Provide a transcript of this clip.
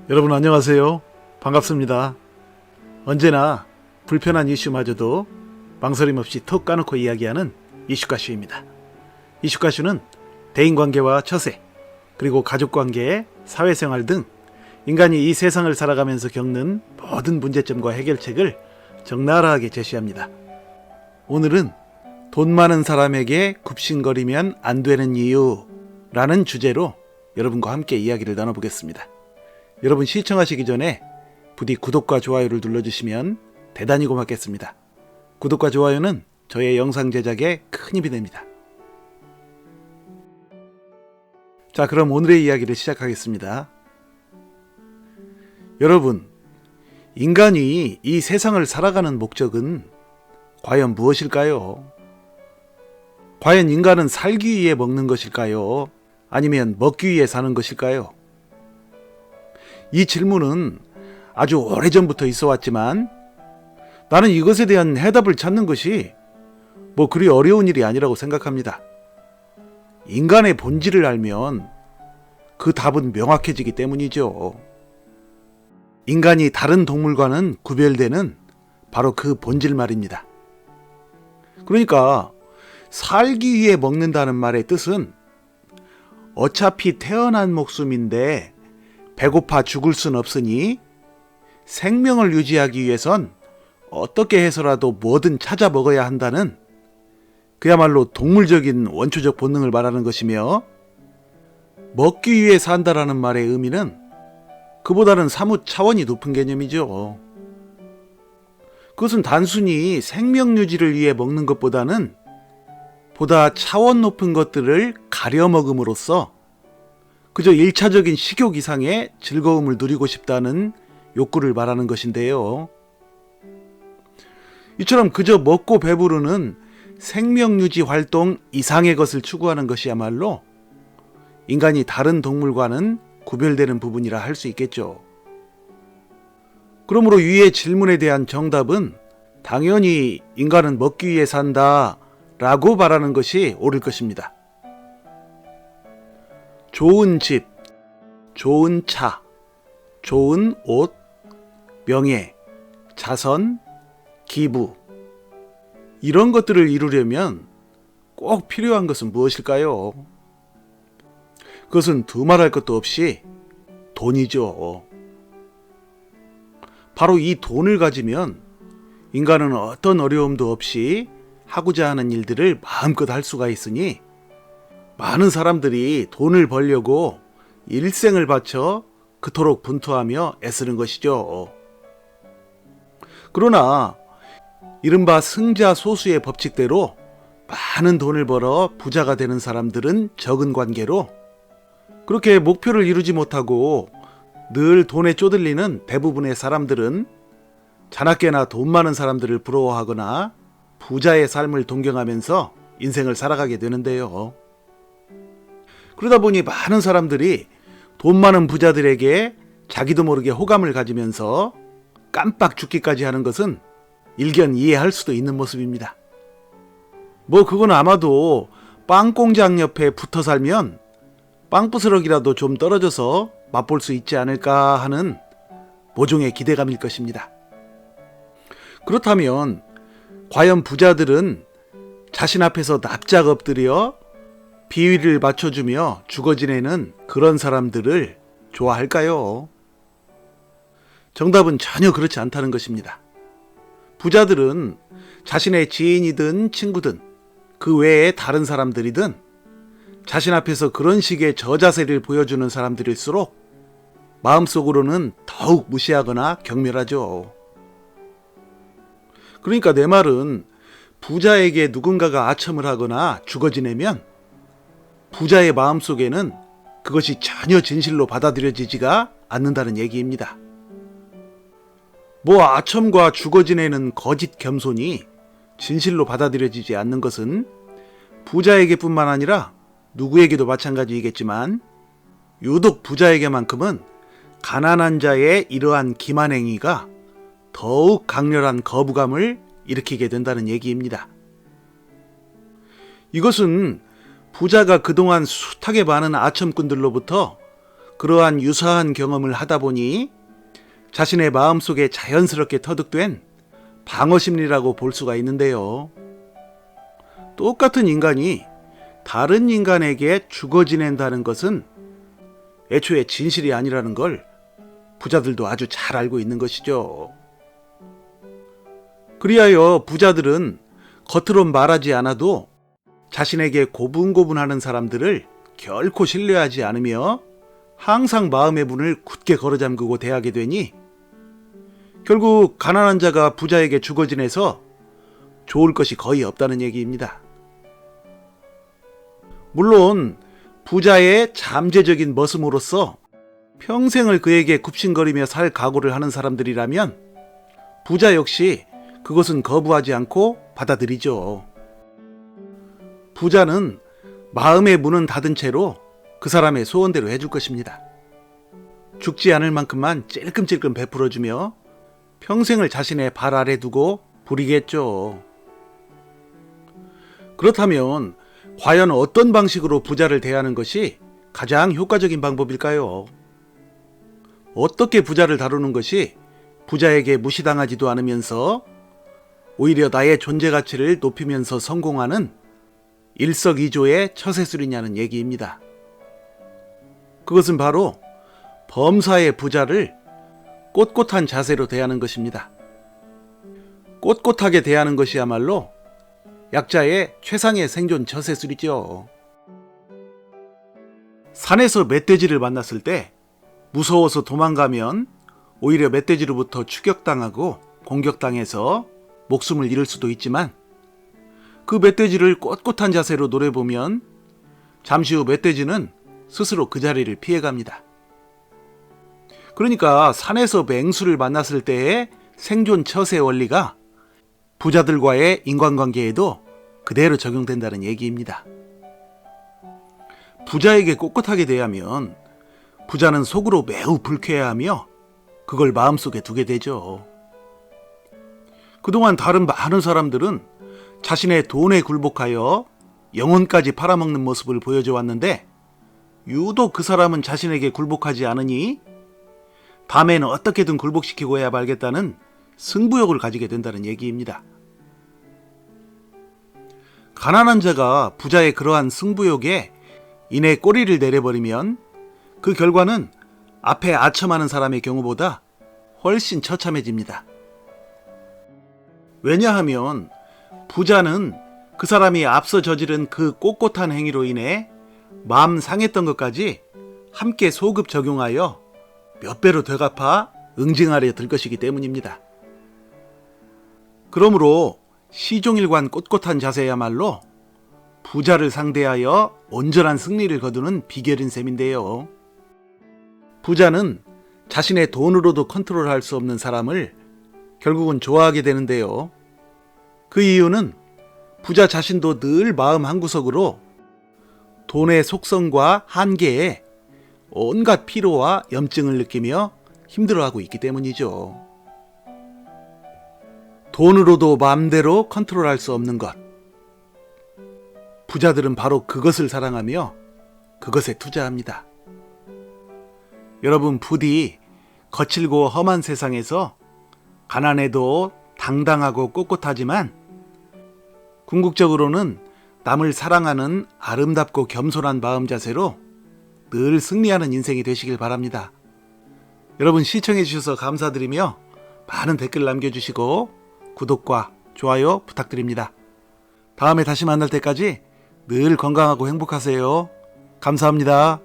여러분 안녕하세요. 반갑습니다. 언제나 불편한 이슈마저도 망설임 없이 톡 까놓고 이야기하는 이슈가슈입니다. 이슈가슈는 대인관계와 처세, 그리고 가족관계, 사회생활 등 인간이 이 세상을 살아가면서 겪는 모든 문제점과 해결책을 적나라하게 제시합니다. 오늘은 돈 많은 사람에게 굽신거리면 안 되는 이유라는 주제로 여러분과 함께 이야기를 나눠보겠습니다. 여러분 시청하시기 전에 부디 구독과 좋아요를 눌러주시면 대단히 고맙겠습니다. 구독과 좋아요는 저의 영상 제작에 큰 힘이 됩니다. 자, 그럼 오늘의 이야기를 시작하겠습니다. 여러분, 인간이 이 세상을 살아가는 목적은 과연 무엇일까요? 과연 인간은 살기 위해 먹는 것일까요? 아니면 먹기 위해 사는 것일까요? 이 질문은 아주 오래전부터 있어 왔지만 나는 이것에 대한 해답을 찾는 것이 그리 어려운 일이 아니라고 생각합니다. 인간의 본질을 알면 그 답은 명확해지기 때문이죠. 인간이 다른 동물과는 구별되는 바로 그 본질 말입니다. 그러니까 살기 위해 먹는다는 말의 뜻은 어차피 태어난 목숨인데 배고파 죽을 순 없으니 생명을 유지하기 위해선 어떻게 해서라도 뭐든 찾아 먹어야 한다는 그야말로 동물적인 원초적 본능을 말하는 것이며, 먹기 위해 산다라는 말의 의미는 그보다는 사뭇 차원이 높은 개념이죠. 그것은 단순히 생명 유지를 위해 먹는 것보다는 보다 차원 높은 것들을 가려 먹음으로써 그저 1차적인 식욕 이상의 즐거움을 누리고 싶다는 욕구를 말하는 것인데요. 이처럼 그저 먹고 배부르는 생명유지 활동 이상의 것을 추구하는 것이야말로 인간이 다른 동물과는 구별되는 부분이라 할 수 있겠죠. 그러므로 위의 질문에 대한 정답은 당연히 인간은 먹기 위해 산다 라고 말하는 것이 옳을 것입니다. 좋은 집, 좋은 차, 좋은 옷, 명예, 자선, 기부, 이런 것들을 이루려면 꼭 필요한 것은 무엇일까요? 그것은 두말할 것도 없이 돈이죠. 바로 이 돈을 가지면 인간은 어떤 어려움도 없이 하고자 하는 일들을 마음껏 할 수가 있으니 많은 사람들이 돈을 벌려고 일생을 바쳐 그토록 분투하며 애쓰는 것이죠. 그러나 이른바 승자소수의 법칙대로 많은 돈을 벌어 부자가 되는 사람들은 적은 관계로, 그렇게 목표를 이루지 못하고 늘 돈에 쪼들리는 대부분의 사람들은 자나깨나 돈 많은 사람들을 부러워하거나 부자의 삶을 동경하면서 인생을 살아가게 되는데요. 그러다 보니 많은 사람들이 돈 많은 부자들에게 자기도 모르게 호감을 가지면서 깜빡 죽기까지 하는 것은 일견 이해할 수도 있는 모습입니다. 그건 아마도 빵 공장 옆에 붙어 살면 빵부스럭이라도 좀 떨어져서 맛볼 수 있지 않을까 하는 모종의 기대감일 것입니다. 그렇다면 과연 부자들은 자신 앞에서 납작 엎드려 비위를 맞춰주며 죽어 지내는 그런 사람들을 좋아할까요? 정답은 전혀 그렇지 않다는 것입니다. 부자들은 자신의 지인이든 친구든 그 외에 다른 사람들이든 자신 앞에서 그런 식의 저자세를 보여주는 사람들일수록 마음속으로는 더욱 무시하거나 경멸하죠. 그러니까 내 말은 부자에게 누군가가 아첨을 하거나 죽어 지내면 부자의 마음속에는 그것이 전혀 진실로 받아들여지지가 않는다는 얘기입니다. 아첨과 죽어 지내는 거짓 겸손이 진실로 받아들여지지 않는 것은 부자에게뿐만 아니라 누구에게도 마찬가지이겠지만 유독 부자에게만큼은 가난한 자의 이러한 기만행위가 더욱 강렬한 거부감을 일으키게 된다는 얘기입니다. 이것은 부자가 그동안 숱하게 많은 아첨꾼들로부터 그러한 유사한 경험을 하다 보니 자신의 마음속에 자연스럽게 터득된 방어심리라고 볼 수가 있는데요. 똑같은 인간이 다른 인간에게 죽어 지낸다는 것은 애초에 진실이 아니라는 걸 부자들도 아주 잘 알고 있는 것이죠. 그리하여 부자들은 겉으로 말하지 않아도 자신에게 고분고분하는 사람들을 결코 신뢰하지 않으며 항상 마음의 문을 굳게 걸어잠그고 대하게 되니 결국 가난한 자가 부자에게 죽어 지내서 좋을 것이 거의 없다는 얘기입니다. 물론 부자의 잠재적인 머슴으로서 평생을 그에게 굽신거리며 살 각오를 하는 사람들이라면 부자 역시 그것은 거부하지 않고 받아들이죠. 부자는 마음의 문은 닫은 채로 그 사람의 소원대로 해줄 것입니다. 죽지 않을 만큼만 찔끔찔끔 베풀어주며 평생을 자신의 발 아래 두고 부리겠죠. 그렇다면 과연 어떤 방식으로 부자를 대하는 것이 가장 효과적인 방법일까요? 어떻게 부자를 다루는 것이 부자에게 무시당하지도 않으면서 오히려 나의 존재 가치를 높이면서 성공하는 일석이조의 처세술이냐는 얘기입니다. 그것은 바로 범사의 부자를 꼿꼿한 자세로 대하는 것입니다. 꼿꼿하게 대하는 것이야말로 약자의 최상의 생존 처세술이죠. 산에서 멧돼지를 만났을 때 무서워서 도망가면 오히려 멧돼지로부터 추격당하고 공격당해서 목숨을 잃을 수도 있지만 그 멧돼지를 꼿꼿한 자세로 노려보면 잠시 후 멧돼지는 스스로 그 자리를 피해갑니다. 그러니까 산에서 맹수를 만났을 때의 생존 처세 원리가 부자들과의 인간관계에도 그대로 적용된다는 얘기입니다. 부자에게 꼿꼿하게 대하면 부자는 속으로 매우 불쾌해하며 그걸 마음속에 두게 되죠. 그동안 다른 많은 사람들은 자신의 돈에 굴복하여 영혼까지 팔아먹는 모습을 보여줘 왔는데 유독 그 사람은 자신에게 굴복하지 않으니 다음에는 어떻게든 굴복시키고 해야 말겠다는 승부욕을 가지게 된다는 얘기입니다. 가난한 자가 부자의 그러한 승부욕에 인해 꼬리를 내려버리면 그 결과는 앞에 아첨하는 사람의 경우보다 훨씬 처참해집니다. 왜냐하면 부자는 그 사람이 앞서 저지른 그 꼿꼿한 행위로 인해 마음 상했던 것까지 함께 소급 적용하여 몇 배로 되갚아 응징하려 들 것이기 때문입니다. 그러므로 시종일관 꼿꼿한 자세야말로 부자를 상대하여 온전한 승리를 거두는 비결인 셈인데요. 부자는 자신의 돈으로도 컨트롤할 수 없는 사람을 결국은 좋아하게 되는데요. 그 이유는 부자 자신도 늘 마음 한구석으로 돈의 속성과 한계에 온갖 피로와 염증을 느끼며 힘들어하고 있기 때문이죠. 돈으로도 마음대로 컨트롤할 수 없는 것. 부자들은 바로 그것을 사랑하며 그것에 투자합니다. 여러분, 부디 거칠고 험한 세상에서 가난해도 당당하고 꼿꼿하지만 궁극적으로는 남을 사랑하는 아름답고 겸손한 마음 자세로 늘 승리하는 인생이 되시길 바랍니다. 여러분, 시청해 주셔서 감사드리며 많은 댓글 남겨주시고 구독과 좋아요 부탁드립니다. 다음에 다시 만날 때까지 늘 건강하고 행복하세요. 감사합니다.